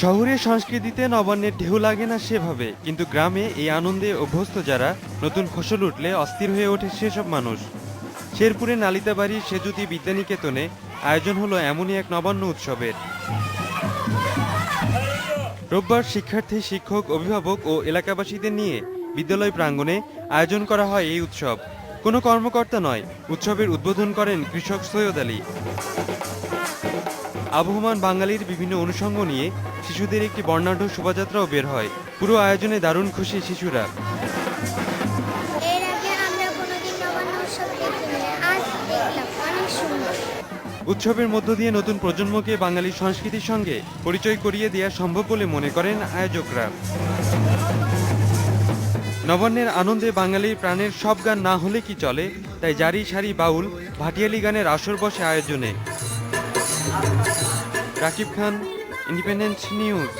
শহুরে সংস্কৃতিতে নবান্নের ঢেউ লাগে না সেভাবে, কিন্তু গ্রামে এই আনন্দে অভ্যস্ত যারা, নতুন ফসল উঠলে অস্থির হয়ে ওঠে সেসব মানুষ। শেরপুরে নালিতাবাড়ির সেতুতি বিদ্যানিকেতনে আয়োজন হলো এমনই এক নবান্ন উৎসবের। রোববার শিক্ষার্থী, শিক্ষক, অভিভাবক ও এলাকাবাসীদের নিয়ে বিদ্যালয় প্রাঙ্গণে আয়োজন করা হয় এই উৎসব। কোনো কর্মকর্তা নয়, উৎসবের উদ্বোধন করেন কৃষক সৈয়দ আলী। আবহমান বাঙালির বিভিন্ন অনুষঙ্গ নিয়ে শিশুদের একটি বর্ণাঢ্য শোভাযাত্রাও বের হয়। পুরো আয়োজনে দারুণ খুশি শিশুরা। এর আগে আমরা কোনোদিন নবান্ন উৎসব দেখিনি, আজ দেখলাম অনেক সুন্দর। উৎসবের মধ্য দিয়ে নতুন প্রজন্মকে বাঙালি সংস্কৃতির সঙ্গে পরিচয় করিয়ে দেওয়া সম্ভব বলে মনে করেন আয়োজকরা। নবান্নের আনন্দে বাঙালির প্রাণের সব গান না হলে কি চলে, তাই জারি সারি বাউল, ভাটিয়ালি গানের আসর বসে আয়োজনে। রাকিব খান, ইন্ডিপেন্ডেন্ট নিউজ।